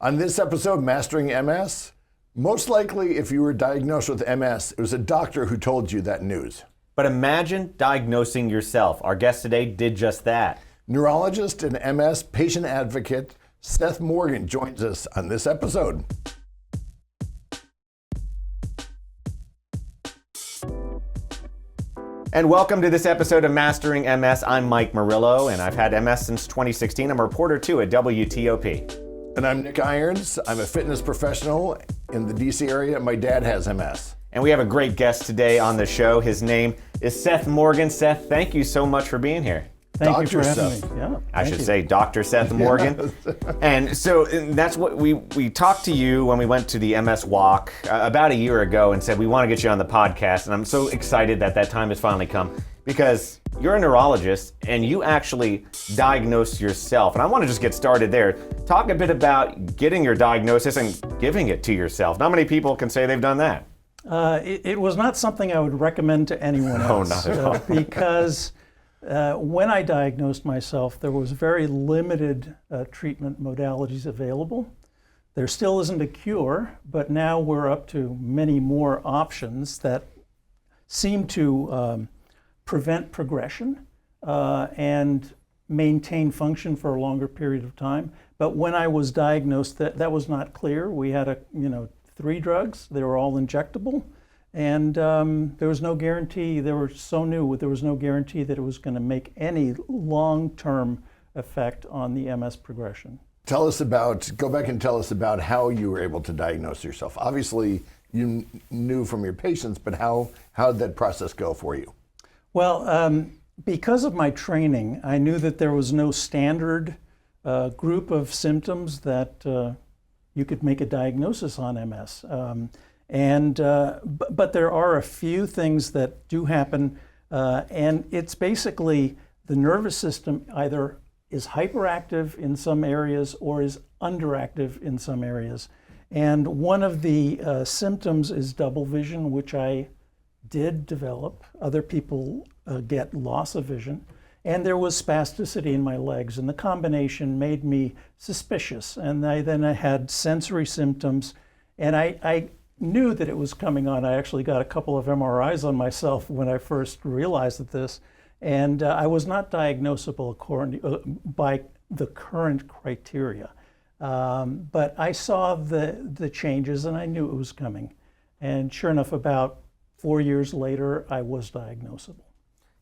On this episode, Mastering MS, most likely if you were diagnosed with MS, it was a doctor who told you that news. But imagine diagnosing yourself. Our guest today did just that. Neurologist and MS patient advocate Seth Morgan joins us on this episode. And welcome to this episode of Mastering MS. I'm Mike Murillo, and I've had MS since 2016. I'm a reporter too at WTOP. And I'm Nick Irons. I'm a fitness professional in the DC area. My dad has MS. And we have a great guest today on the show. His name is Seth Morgan. Seth, thank you so much for being here. Thank you for having me. Yeah, I should say Dr. Seth Morgan. And so that's what we talked to you when we went to the MS Walk about a year ago and said we want to get you on the podcast. And I'm so excited that time has finally come because you're a neurologist and you actually diagnosed yourself. And I want to just get started there. Talk a bit about getting your diagnosis and giving it to yourself. Not many people can say they've done that. It was not something I would recommend to anyone else. No, not at all. Because when I diagnosed myself, there was very limited treatment modalities available. There still isn't a cure, but now we're up to many more options that seem to prevent progression and maintain function for a longer period of time. But when I was diagnosed, that was not clear. We had 3 drugs. They were all injectable. And there was no guarantee, they were so new, there was no guarantee that it was going to make any long-term effect on the MS progression. Go back and tell us about how you were able to diagnose yourself. Obviously, you knew from your patients, but how did that process go for you? Well, because of my training, I knew that there was no standard group of symptoms that you could make a diagnosis on MS. But there are a few things that do happen, and it's basically the nervous system either is hyperactive in some areas or is underactive in some areas. And one of the symptoms is double vision, which I did develop. Other people get loss of vision. And there was spasticity in my legs, and the combination made me suspicious. And then I had sensory symptoms, and I knew that it was coming on. I actually got a couple of MRIs on myself when I first realized this, and I was not diagnosable by the current criteria. But I saw the changes, and I knew it was coming. And sure enough, about 4 years later, I was diagnosable.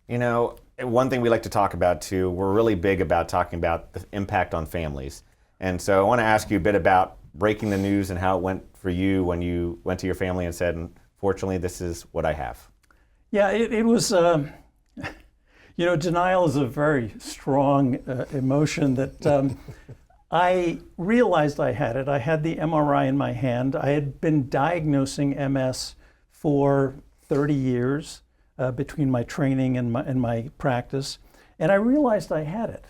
You know, one thing we like to talk about too, we're really big about talking about the impact on families. And so I want to ask you a bit about breaking the news and how it went for you when you went to your family and said, unfortunately, this is what I have. Yeah, it was, denial is a very strong emotion that I realized I had it. I had the MRI in my hand. I had been diagnosing MS for 30 years between my training and my practice, and I realized I had it.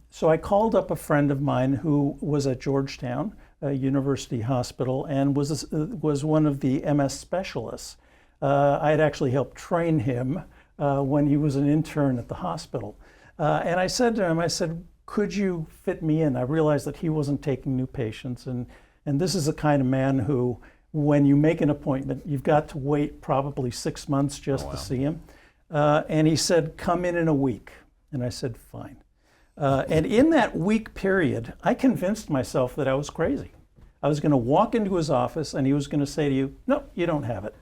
So I called up a friend of mine who was at Georgetown University Hospital and was one of the MS specialists. I had actually helped train him when he was an intern at the hospital. And I said to him, could you fit me in? I realized that he wasn't taking new patients. And this is the kind of man who, when you make an appointment, you've got to wait probably 6 months just to see him. And he said, come in a week. And I said, fine. And in that week period, I convinced myself that I was crazy. I was going to walk into his office and he was going to say to you, no, you don't have it.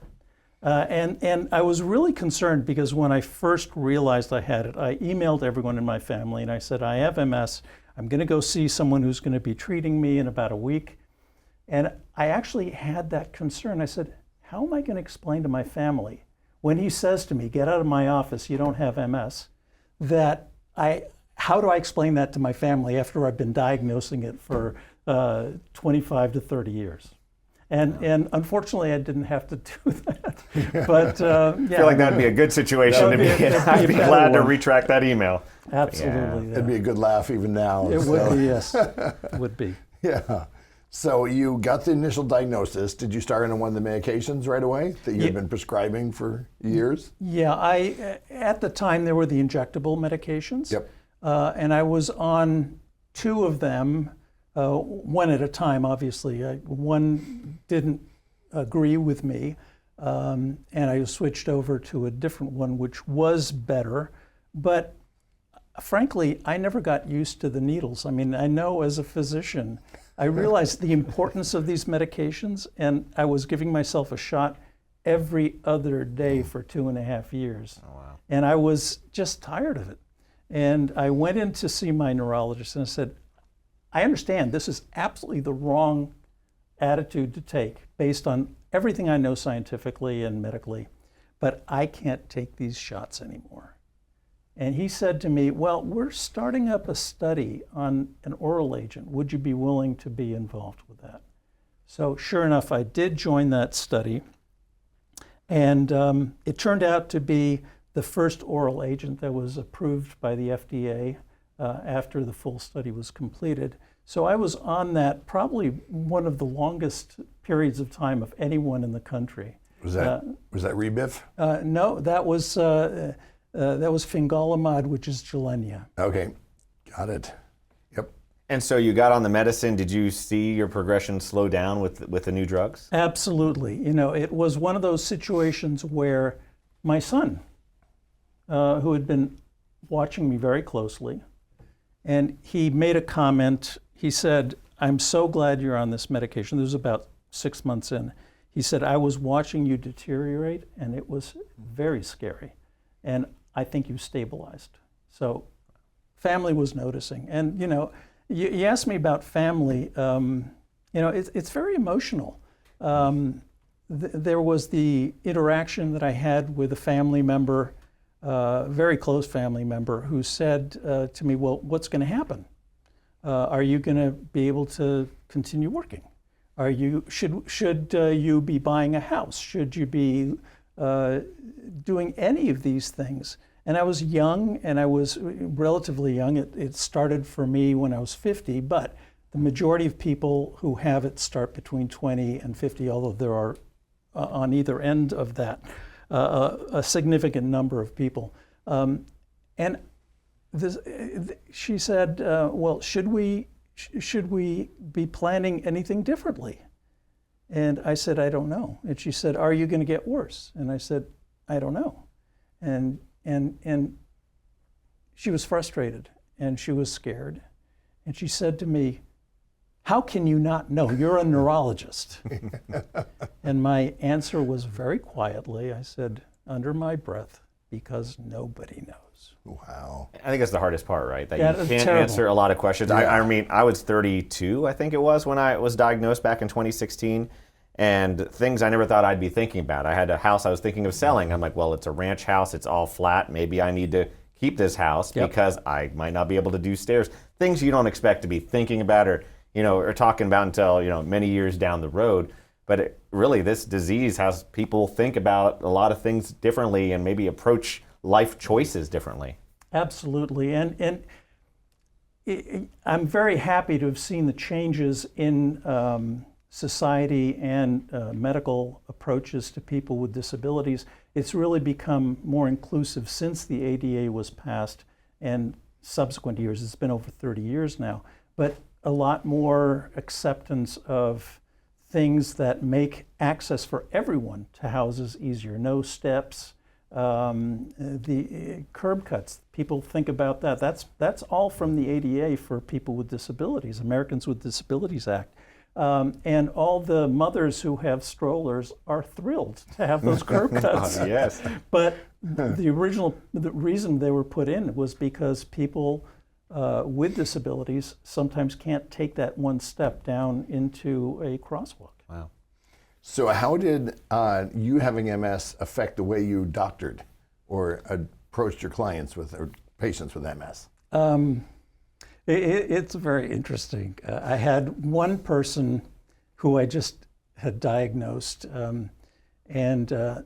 And I was really concerned because when I first realized I had it, I emailed everyone in my family and I said, I have MS. I'm going to go see someone who's going to be treating me in about a week. And I actually had that concern. I said, how am I going to explain to my family when he says to me, get out of my office, you don't have MS, how do I explain that to my family after I've been diagnosing it for 25 to 30 years? And unfortunately, I didn't have to do that. But I feel like that'd be a good situation to be in. I'd be glad to retract that email. Absolutely. Yeah. It'd be a good laugh even now. It would be, yes. It would be. Yeah. So you got the initial diagnosis. Did you start on one of the medications right away that you had been prescribing for years? Yeah, at the time there were the injectable medications. Yep. And I was on 2 of them one at a time, obviously. One didn't agree with me, and I switched over to a different one, which was better. But frankly, I never got used to the needles. I mean, I know as a physician, I realized the importance of these medications, and I was giving myself a shot every other day for 2.5 years. Oh, wow. And I was just tired of it. And I went in to see my neurologist and I said, I understand this is absolutely the wrong attitude to take based on everything I know scientifically and medically, but I can't take these shots anymore. And he said to me, well, we're starting up a study on an oral agent. Would you be willing to be involved with that? So sure enough, I did join that study. And it turned out to be the first oral agent that was approved by the FDA after the full study was completed. So I was on that probably one of the longest periods of time of anyone in the country. Was that Rebif? No, that was fingolimod, which is Gilenya. Okay, got it. Yep. And so you got on the medicine. Did you see your progression slow down with the new drugs? Absolutely. You know, it was one of those situations where my son, who had been watching me very closely, and he made a comment. He said, I'm so glad you're on this medication. This was about 6 months in. He said, I was watching you deteriorate, and it was very scary. And I think you stabilized. So family was noticing. And, you know, you asked me about family. You know, it's very emotional. There was the interaction that I had with a family member, very close family member, who said to me, well, what's going to happen? Are you going to be able to continue working? Should you be buying a house? Should you be doing any of these things? And I was young, and I was relatively young. It started for me when I was 50, but the majority of people who have it start between 20 and 50, although there are on either end of that a significant number of people. And she said, well, should we be planning anything differently? And I said, I don't know. And she said, are you going to get worse? And I said, I don't know. And she was frustrated and she was scared. And she said to me, how can you not know? You're a neurologist. And my answer was very quietly, I said, under my breath, because nobody knows. Wow. I think that's the hardest part, right? That Yeah, you can't terrible. answer a lot of questions. Yeah. I mean, I was 32, I think it was, when I was diagnosed back in 2016. And things I never thought I'd be thinking about. I had a house I was thinking of selling. I'm like, well, it's a ranch house. It's all flat. Maybe I need to keep this house because I might not be able to do stairs. Things you don't expect to be thinking about or talking about until, many years down the road. But really, this disease has people think about a lot of things differently and maybe approach life choices differently. Absolutely. And I'm very happy to have seen the changes in society and medical approaches to people with disabilities. It's really become more inclusive since the ADA was passed and subsequent years. It's been over 30 years now. But a lot more acceptance of things that make access for everyone to houses easier. No steps, the curb cuts. People think about that. That's all from the ADA for people with disabilities, Americans with Disabilities Act. And all the mothers who have strollers are thrilled to have those curb cuts. Yes. But the reason they were put in was because people with disabilities sometimes can't take that one step down into a crosswalk. Wow. So how did you having MS affect the way you doctored or approached your clients or patients with MS? It's very interesting. I had one person who I just had diagnosed, and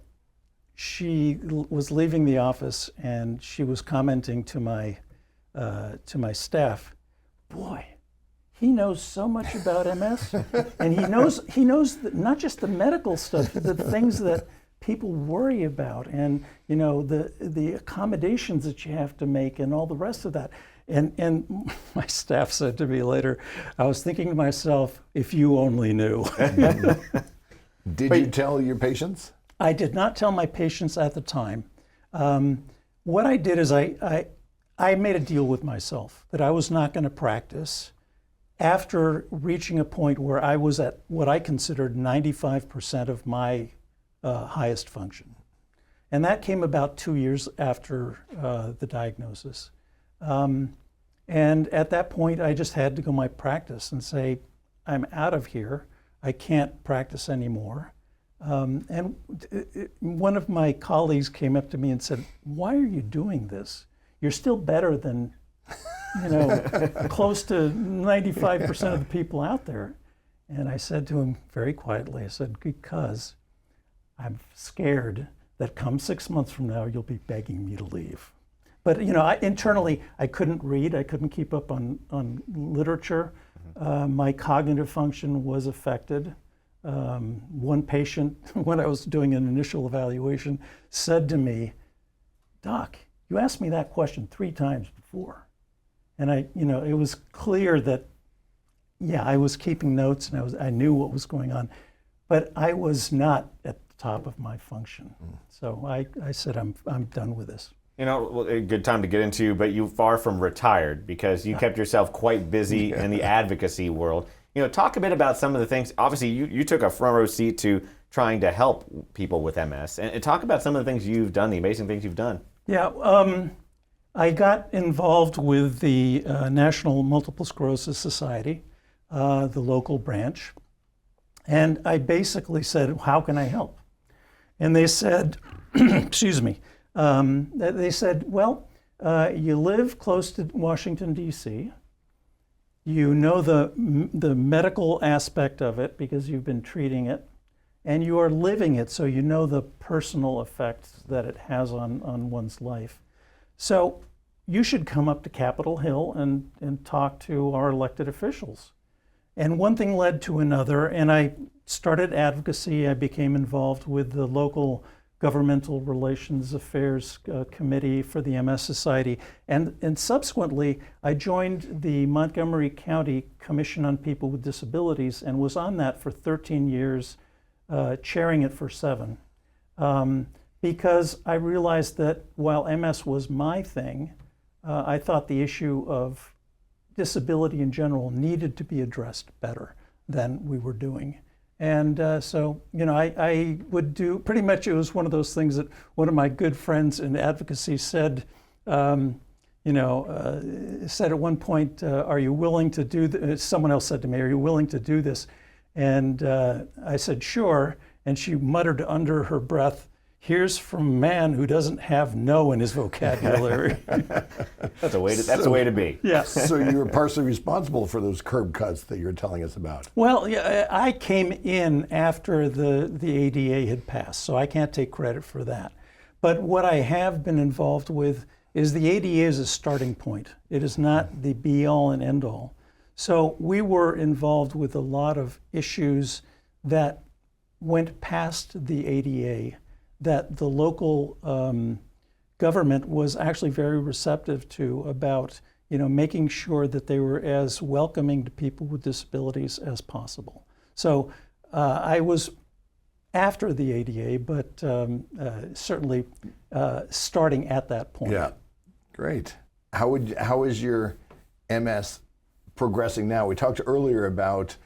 she was leaving the office, and she was commenting to my staff, "Boy, he knows so much about MS, and he knows not just the medical stuff, the things that people worry about, and the accommodations that you have to make, and all the rest of that." And my staff said to me later, I was thinking to myself, if you only knew. Did you tell your patients? I did not tell my patients at the time. What I did is I made a deal with myself that I was not going to practice after reaching a point where I was at what I considered 95% of my highest function. And that came about 2 years after the diagnosis. And at that point, I just had to go my practice and say, I'm out of here. I can't practice anymore. And one of my colleagues came up to me and said, why are you doing this? You're still better than, close to 95% of the people out there. And I said to him very quietly, I said, because I'm scared that come 6 months from now, you'll be begging me to leave. But internally, I couldn't read. I couldn't keep up on literature. My cognitive function was affected. One patient, when I was doing an initial evaluation, said to me, Doc, you asked me that question 3 times before. And it was clear that, I was keeping notes and I knew what was going on, but I was not at the top of my function. So I said, I'm done with this. A good time to get into, but you far from retired because you kept yourself quite busy in the advocacy world. Talk a bit about some of the things. Obviously, you took a front row seat to trying to help people with MS, and talk about some of the things you've done, the amazing things you've done. Yeah, I got involved with the National Multiple Sclerosis Society, the local branch, and I basically said, how can I help? And they said, excuse me, they said, well, you live close to Washington, D.C., you know the medical aspect of it because you've been treating it, and you are living it, so you know the personal effects that it has on one's life. So you should come up to Capitol Hill and talk to our elected officials. And one thing led to another, and I started advocacy. I became involved with the local Governmental Relations Affairs Committee for the MS Society. And subsequently, I joined the Montgomery County Commission on People with Disabilities and was on that for 13 years, chairing it for 7. Because I realized that while MS was my thing, I thought the issue of disability in general needed to be addressed better than we were doing. And so, I would do, pretty much it was one of those things that one of my good friends in advocacy said, said at one point, are you willing to do this? Someone else said to me, are you willing to do this? And I said, sure. And she muttered under her breath, here's from a man who doesn't have no in his vocabulary. That's the way to be. Yeah. So you were partially responsible for those curb cuts that you're telling us about. Well, yeah, I came in after the ADA had passed, so I can't take credit for that. But what I have been involved with is the ADA is a starting point. It is not the be-all and end-all. So we were involved with a lot of issues that went past the ADA that the local government was actually very receptive to about, making sure that they were as welcoming to people with disabilities as possible. So I was after the ADA, but certainly starting at that point. Yeah, great. How is your MS progressing now? We talked earlier about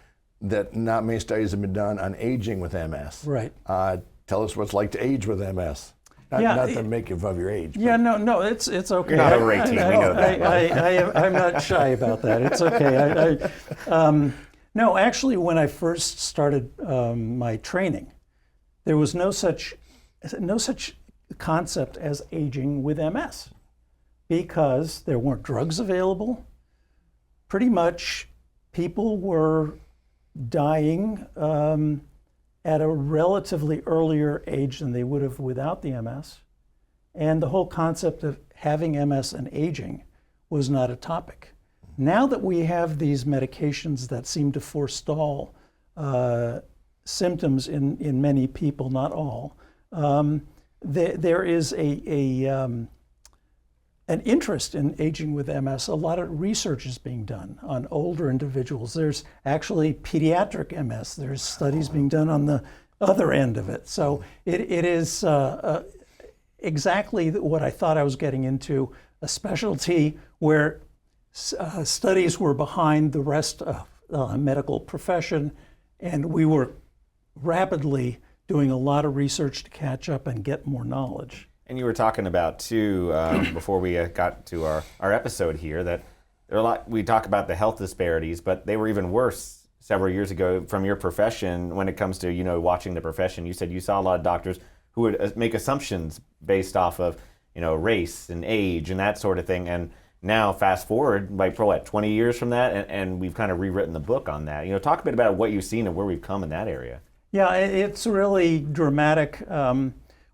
that not many studies have been done on aging with MS. Right. Tell us what it's like to age with MS. Not to make you above your age. Yeah, no, it's okay. You're not over 18, we know that. I'm not shy about that. It's okay. No, actually, when I first started my training, there was no such concept as aging with MS because there weren't drugs available. Pretty much, people were dying at a relatively earlier age than they would have without the MS. And the whole concept of having MS and aging was not a topic. Now that we have these medications that seem to forestall symptoms in many people, not all, there is an an interest in aging with MS. A lot of research is being done on older individuals. There's actually pediatric MS. There's studies being done on the other end of it. So it is exactly what I thought I was getting into, a specialty where studies were behind the rest of the medical profession, and we were rapidly doing a lot of research to catch up and get more knowledge. And you were talking about too, before we got to our episode here, that there are a lot, we talk about the health disparities, but they were even worse several years ago from your profession when it comes to, you know, watching the profession. You said you saw a lot of doctors who would make assumptions based off of, you know, race and age and that sort of thing. And now fast forward, like for what, 20 years from that, and we've kind of rewritten the book on that. You know, talk a bit about what you've seen and where we've come in that area. Yeah, it's really dramatic.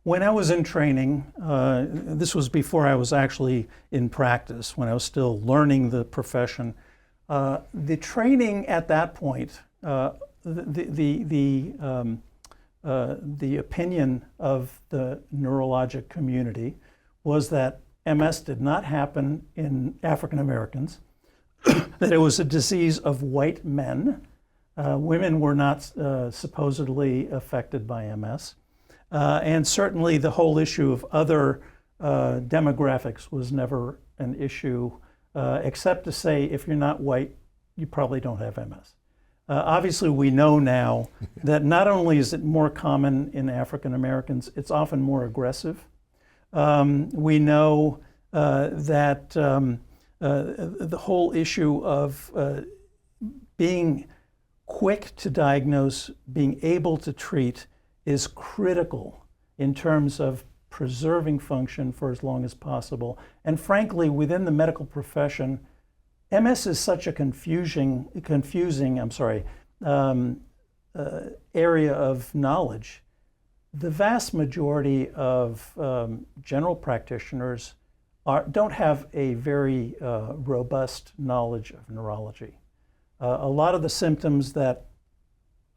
When I was in training, this was before I was actually in practice, when I was still learning the profession. The training at that point, the opinion of the neurologic community was that MS did not happen in African Americans, that it was a disease of white men. Women were not supposedly affected by MS. And certainly the whole issue of other demographics was never an issue, except to say if you're not white, you probably don't have MS. Obviously, we know now that not only is it more common in African Americans, it's often more aggressive. We know that the whole issue of being quick to diagnose, being able to treat, is critical in terms of preserving function for as long as possible. And frankly, within the medical profession, MS is such a confusing area of knowledge. The vast majority of general practitioners don't have a very robust knowledge of neurology. A lot of the symptoms that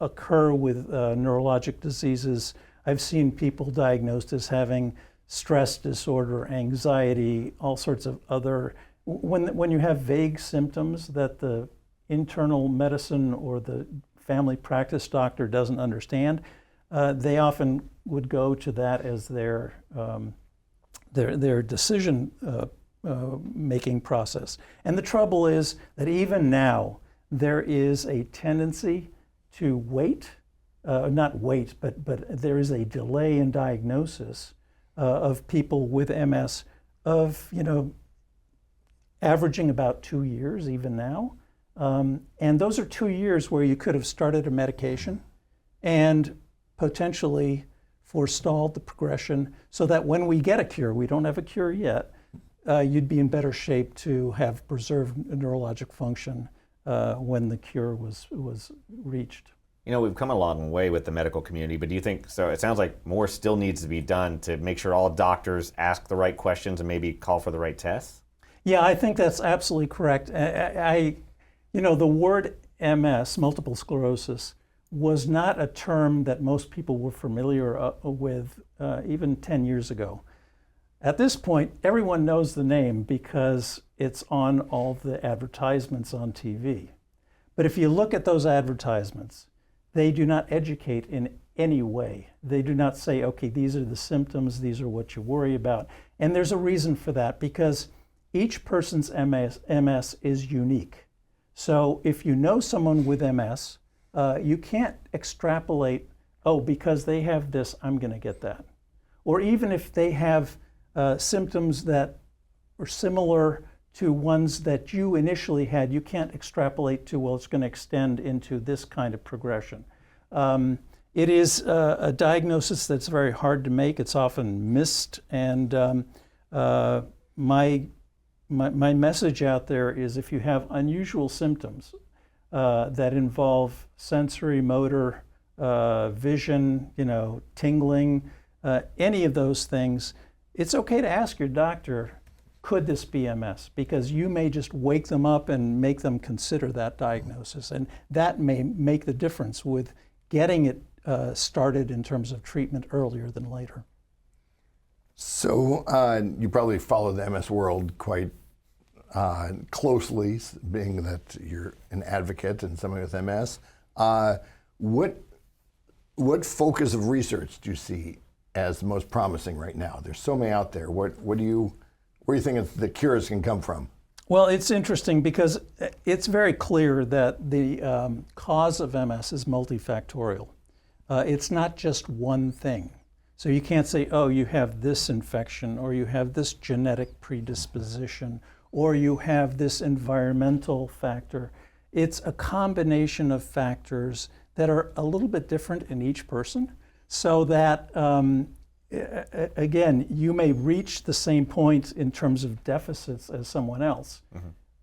occur with neurologic diseases, I've seen people diagnosed as having stress disorder, anxiety, all sorts of other. When you have vague symptoms that the internal medicine or the family practice doctor doesn't understand, they often would go to that as their decision making process. And the trouble is that even now, there is a tendency to wait, not wait, but there is a delay in diagnosis of people with MS of, you know, averaging about 2 years even now. And those are 2 years where you could have started a medication and potentially forestalled the progression so that when we get a cure, we don't have a cure yet, you'd be in better shape to have preserved neurologic function when the cure was reached. You know, we've come a long way with the medical community, but do you think, so it sounds like more still needs to be done to make sure all doctors ask the right questions and maybe call for the right tests? Yeah, I think that's absolutely correct. You know, the word MS, multiple sclerosis, was not a term that most people were familiar with even 10 years ago. At this point, everyone knows the name because it's on all the advertisements on TV. But if you look at those advertisements, they do not educate in any way. They do not say, okay, these are the symptoms, these are what you worry about. And there's a reason for that, because each person's MS is unique. So if you know someone with MS, you can't extrapolate, oh, because they have this, I'm going to get that. Or even if they have symptoms that are similar to ones that you initially had, you can't extrapolate to, well, it's going to extend into this kind of progression. It is a diagnosis that's very hard to make. It's often missed, and my message out there is if you have unusual symptoms that involve sensory, motor, vision, you know, tingling, any of those things, it's okay to ask your doctor, could this be MS? Because you may just wake them up and make them consider that diagnosis. And that may make the difference with getting it started in terms of treatment earlier than later. So you probably follow the MS world quite closely, being that you're an advocate and somebody with MS. What focus of research do you see as the most promising right now? There's so many out there. Where do you think the cures can come from? Well, it's interesting because it's very clear that the cause of MS is multifactorial. It's not just one thing. So you can't say, oh, you have this infection, or you have this genetic predisposition, or you have this environmental factor. It's a combination of factors that are a little bit different in each person, so that, again, you may reach the same point in terms of deficits as someone else,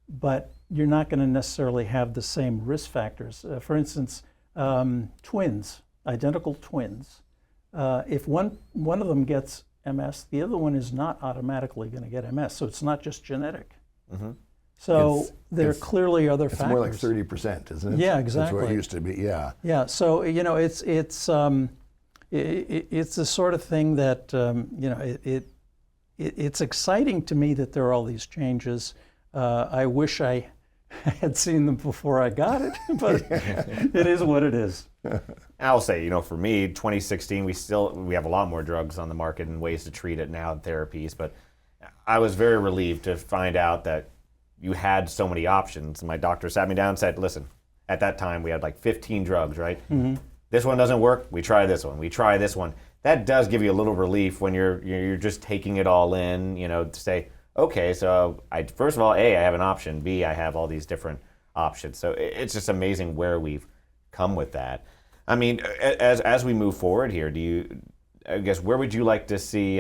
but you're not going to necessarily have the same risk factors. For instance, twins, identical twins. If one of them gets MS, the other one is not automatically going to get MS. So it's not just genetic. So there are clearly other factors. It's more like 30%, isn't it? Yeah, exactly. That's what it used to be. Yeah. Yeah. So it's the sort of thing that it's exciting to me that there are all these changes. I wish I had seen them before I got it, but it is what it is. I'll say, for me, 2016, we have a lot more drugs on the market and ways to treat it now, therapies, but I was very relieved to find out that you had so many options. My doctor sat me down and said, listen, at that time we had like 15 drugs, right? This one doesn't work, we try this one, we try this one. That does give you a little relief when you're just taking it all in, to say, okay, so first of all, A, I have an option, B, I have all these different options. So it's just amazing where we've come with that. I mean, as we move forward here, where would you like to see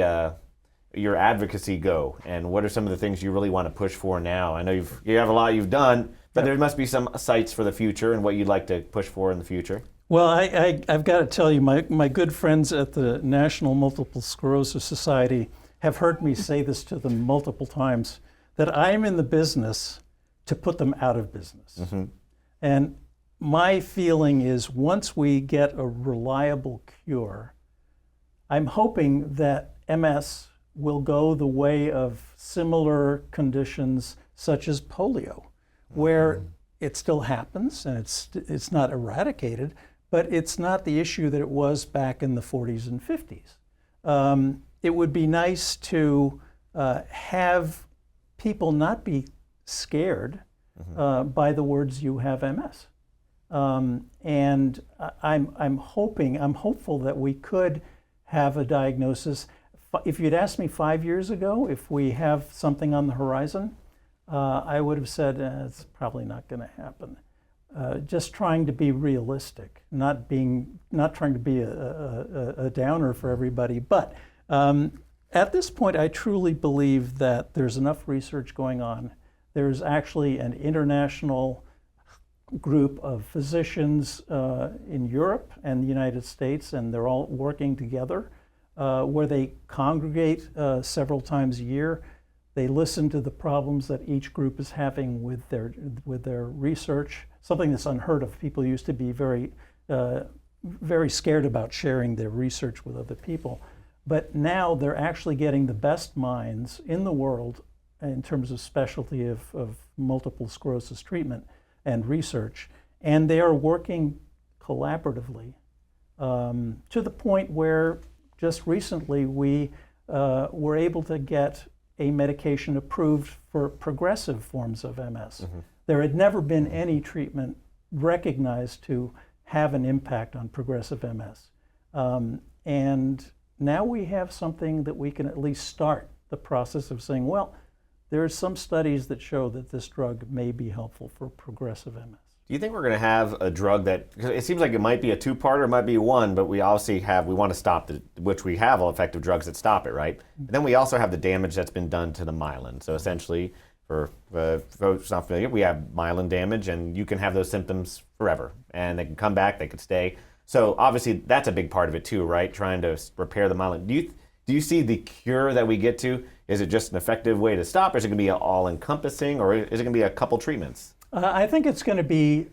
your advocacy go, and what are some of the things you really want to push for now? I know you have a lot you've done, but there must be some sights for the future and what you'd like to push for in the future. Well, I've got to tell you, my good friends at the National Multiple Sclerosis Society have heard me say this to them multiple times, that I'm in the business to put them out of business. And my feeling is once we get a reliable cure, I'm hoping that MS will go the way of similar conditions such as polio, where it still happens and it's not eradicated, but it's not the issue that it was back in the 40s and 50s. It would be nice to have people not be scared by the words, you have MS. And I'm hopeful that we could have a diagnosis. If you'd asked me 5 years ago if we have something on the horizon, I would have said it's probably not going to happen. Just trying to be realistic, not trying to be a downer for everybody. But at this point, I truly believe that there's enough research going on. There's actually an international group of physicians in Europe and the United States, and they're all working together, where they congregate several times a year. They listen to the problems that each group is having with their research, something that's unheard of. People used to be very scared about sharing their research with other people. But now they're actually getting the best minds in the world in terms of specialty of multiple sclerosis treatment and research, and they are working collaboratively to the point where just recently we were able to get a medication approved for progressive forms of MS. There had never been any treatment recognized to have an impact on progressive MS. And now we have something that we can at least start the process of saying, well, there are some studies that show that this drug may be helpful for progressive MS. Do you think we're going to have a drug that, because it seems like it might be a two-parter, it might be one, but we obviously we want to stop which we have all effective drugs that stop it, right? And then we also have the damage that's been done to the myelin. So essentially, for folks not familiar, we have myelin damage, and you can have those symptoms forever, and they can come back, they could stay. So obviously, that's a big part of it too, right? Trying to repair the myelin. Do you see the cure that we get to? Is it just an effective way to stop, or is it going to be all-encompassing, or is it going to be a couple treatments? I think it's going to be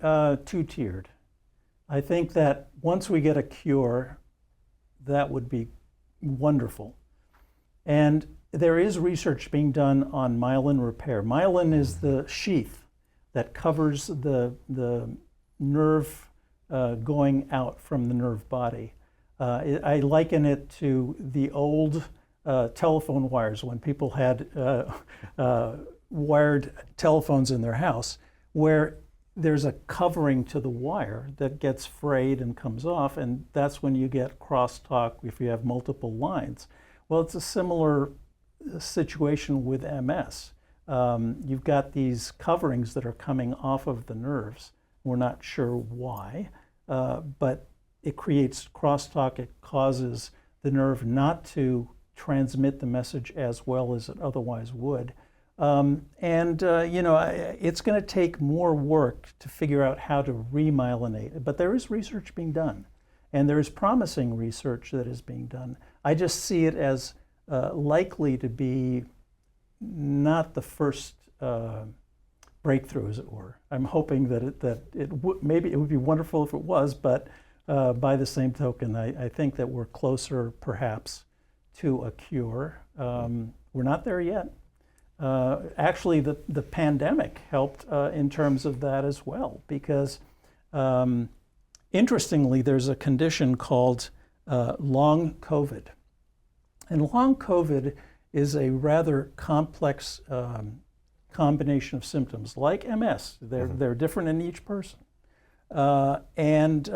two-tiered. I think that once we get a cure, that would be wonderful. And there is research being done on myelin repair. Myelin is the sheath that covers the nerve going out from the nerve body. I liken it to the old telephone wires when people had wired telephones in their house, where there's a covering to the wire that gets frayed and comes off, and that's when you get crosstalk if you have multiple lines. Well, it's a similar situation with MS. You've got these coverings that are coming off of the nerves. We're not sure why, but it creates crosstalk. It causes the nerve not to transmit the message as well as it otherwise would. It's going to take more work to figure out how to remyelinate it, but there is research being done, and there is promising research that is being done. I just see it as likely to be not the first breakthrough, as it were. I'm hoping maybe it would be wonderful if it was, but by the same token, I think that we're closer, perhaps, to a cure. We're not there yet. Actually, the pandemic helped in terms of that as well, because interestingly, there's a condition called long COVID. And long COVID is a rather complex combination of symptoms, like MS. They're different in each person. And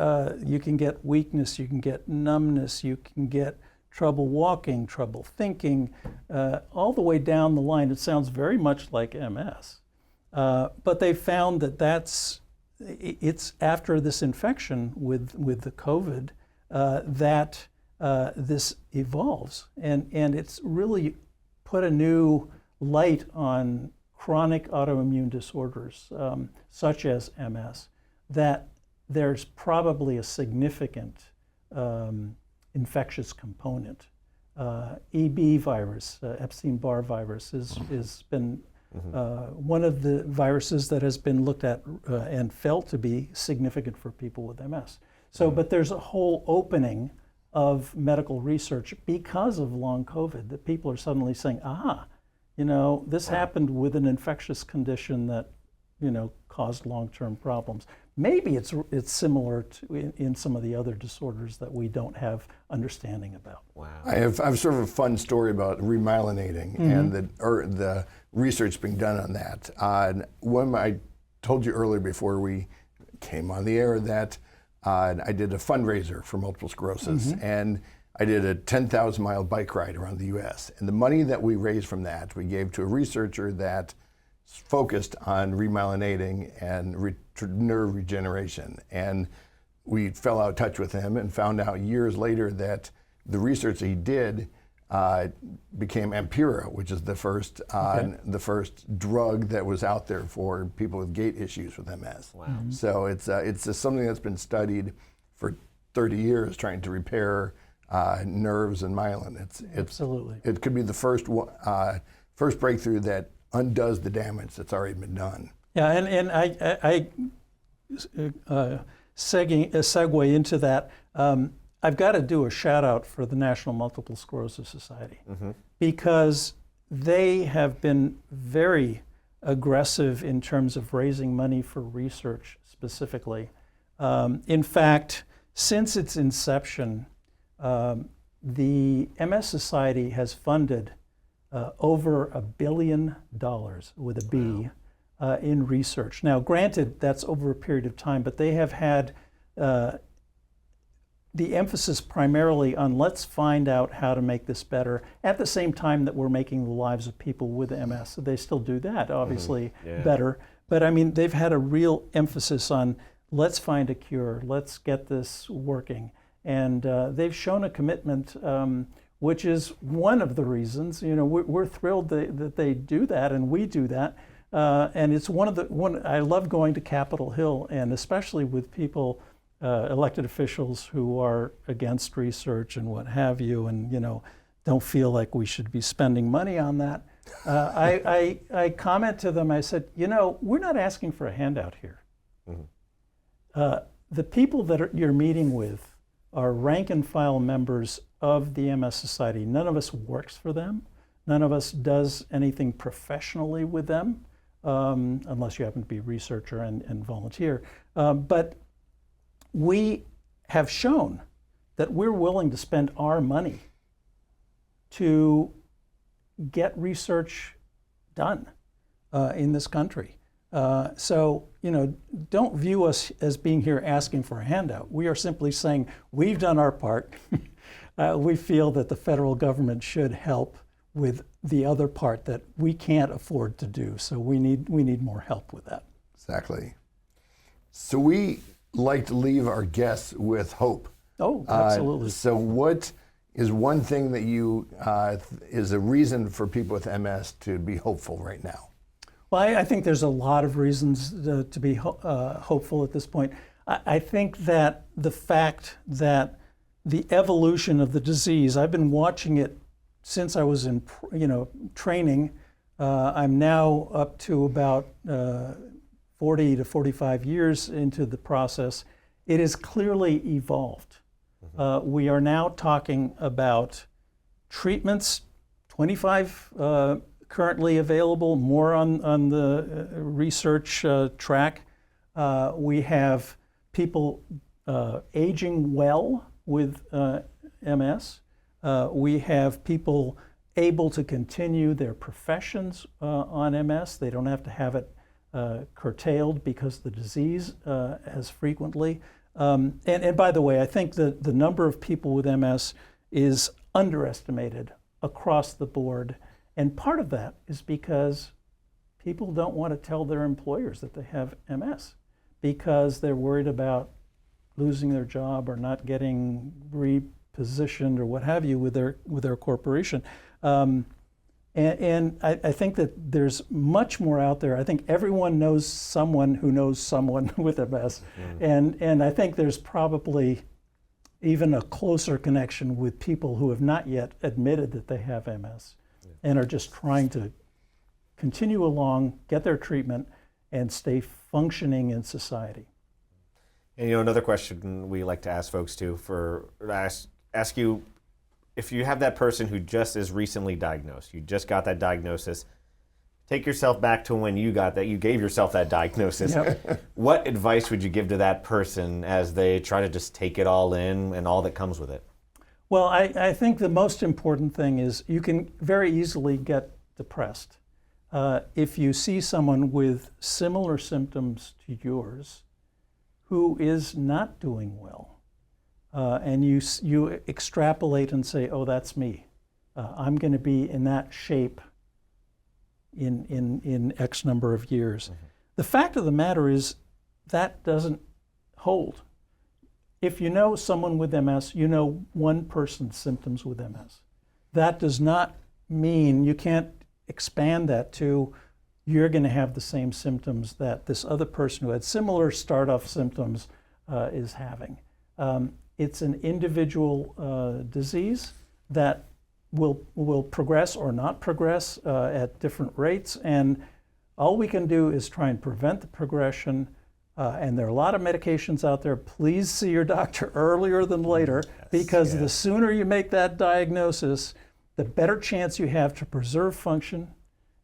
you can get weakness, you can get numbness, you can get trouble walking, trouble thinking, all the way down the line. It sounds very much like MS. But they found that it's after this infection with the COVID that this evolves. And it's really put a new light on chronic autoimmune disorders, such as MS, that there's probably a significant infectious component. EB virus, Epstein-Barr virus, has been one of the viruses that has been looked at and felt to be significant for people with MS. So, but there's a whole opening of medical research because of long COVID, that people are suddenly saying, this happened with an infectious condition that, caused long-term problems. Maybe it's similar to in some of the other disorders that we don't have understanding about. Wow. I have sort of a fun story about remyelinating and the research being done on that. When I told you earlier before we came on the air that I did a fundraiser for multiple sclerosis, and I did a 10,000-mile bike ride around the U.S. And the money that we raised from that, we gave to a researcher that focused on remyelinating and nerve regeneration. And we fell out of touch with him and found out years later that the research he did became Ampera, which is the first drug that was out there for people with gait issues with MS. Wow. So it's something that's been studied for 30 years, trying to repair nerves and myelin. Absolutely. It could be the first breakthrough that undoes the damage that's already been done. Yeah, and I segue into that. I've got to do a shout out for the National Multiple Sclerosis Society, because they have been very aggressive in terms of raising money for research specifically. In fact, since its inception, the MS Society has funded over $1 billion with a B in research. Now, granted, that's over a period of time, but they have had the emphasis primarily on let's find out how to make this better at the same time that we're making the lives of people with MS. So they still do that, obviously, better. But I mean, they've had a real emphasis on let's find a cure, let's get this working. And they've shown a commitment, which is one of the reasons, we're thrilled that they do that and we do that. And it's I love going to Capitol Hill, and especially with people, elected officials who are against research and what have you, and don't feel like we should be spending money on that. I comment to them, I said, we're not asking for a handout here. The people that you're meeting with are rank and file members of the MS Society. None of us works for them. None of us does anything professionally with them, unless you happen to be a researcher and volunteer. But we have shown that we're willing to spend our money to get research done in this country. So, don't view us as being here asking for a handout. We are simply saying we've done our part. We feel that the federal government should help with the other part that we can't afford to do. So we need more help with that. Exactly. So we like to leave our guests with hope. Oh, absolutely. So what is one thing that you is a reason for people with MS to be hopeful right now? Well, I think there's a lot of reasons to be hopeful at this point. I think that the fact that the evolution of the disease, I've been watching it since I was in training. I'm now up to about 40 to 45 years into the process. It has clearly evolved. We are now talking about treatments, 25 currently available, more on the research track. We have people aging well with MS. We have people able to continue their professions on MS. They don't have to have it curtailed because the disease as frequently. And by the way, I think that the number of people with MS is underestimated across the board. And part of that is because people don't want to tell their employers that they have MS because they're worried about losing their job or not getting repositioned or what have you with their corporation. And I think that there's much more out there. I think everyone knows someone who knows someone with MS. And I think there's probably even a closer connection with people who have not yet admitted that they have MS and are just trying to continue along, get their treatment, and stay functioning in society. And another question we like to ask folks too, ask you, if you have that person who just is recently diagnosed, you just got that diagnosis, take yourself back to when you gave yourself that diagnosis. Yep. What advice would you give to that person as they try to just take it all in and all that comes with it? Well, I think the most important thing is you can very easily get depressed. If you see someone with similar symptoms to yours who is not doing well, and you extrapolate and say, oh, that's me. I'm going to be in that shape in X number of years. Mm-hmm. The fact of the matter is that doesn't hold. If you know someone with MS, you know one person's symptoms with MS. That does not mean you can't expand that to you're going to have the same symptoms that this other person who had similar start-off symptoms is having. It's an individual disease that will progress or not progress at different rates, and all we can do is try and prevent the progression. And there are a lot of medications out there. Please see your doctor earlier than later, because the sooner you make that diagnosis, the better chance you have to preserve function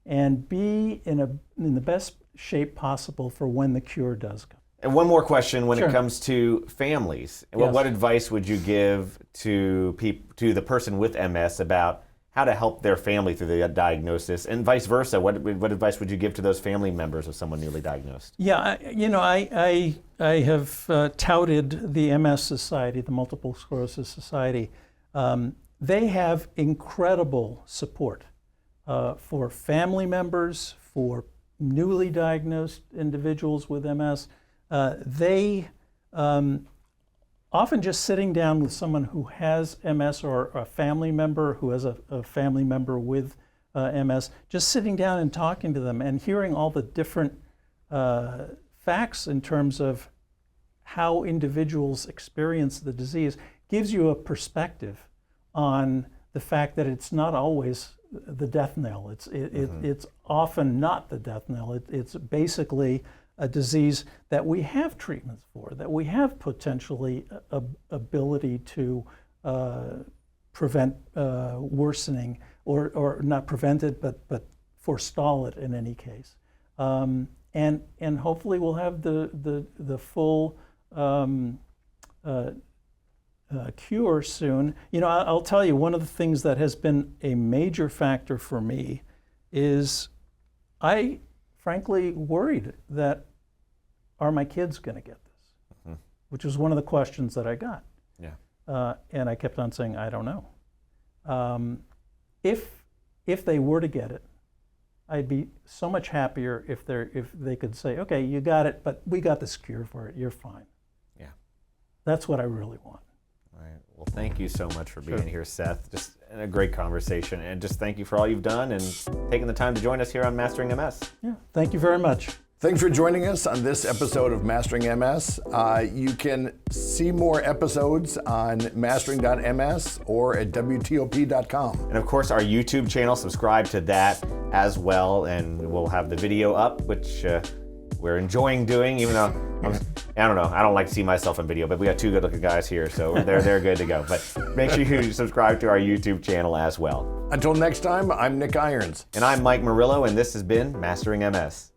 and be in the best shape possible for when the cure does come. And one more question when it comes to families. Yes. What advice would you give to the person with MS about how to help their family through the diagnosis, and vice versa? What advice would you give to those family members of someone newly diagnosed? Yeah, I have touted the MS Society, the Multiple Sclerosis Society. They have incredible support for family members, for newly diagnosed individuals with MS. They often just sitting down with someone who has MS or a family member who has a family member with MS, just sitting down and talking to them and hearing all the different facts in terms of how individuals experience the disease gives you a perspective on the fact that it's not always the death knell. It's often not the death knell. It's basically a disease that we have treatments for, that we have potentially ability to prevent worsening, or not prevent it, but forestall it in any case. And hopefully we'll have the full cure soon. You know, I'll tell you, one of the things that has been a major factor for me is I frankly worried that, are my kids going to get this? Which was one of the questions that I got. Yeah. And I kept on saying, I don't know. If they were to get it, I'd be so much happier if they could say, okay, you got it, but we got this cure for it. You're fine. Yeah. That's what I really want. All right. Well, thank you so much for being here, Seth. Just a great conversation, and just thank you for all you've done and taking the time to join us here on Mastering MS. Yeah. Thank you very much. Thanks for joining us on this episode of Mastering MS. You can see more episodes on mastering.ms or at WTOP.com. And of course, our YouTube channel, subscribe to that as well, and we'll have the video up, which we're enjoying doing, even though, I don't know, I don't like to see myself in video, but we got two good looking guys here, so they're good to go. But make sure you subscribe to our YouTube channel as well. Until next time, I'm Nick Irons. And I'm Mike Murillo, and this has been Mastering MS.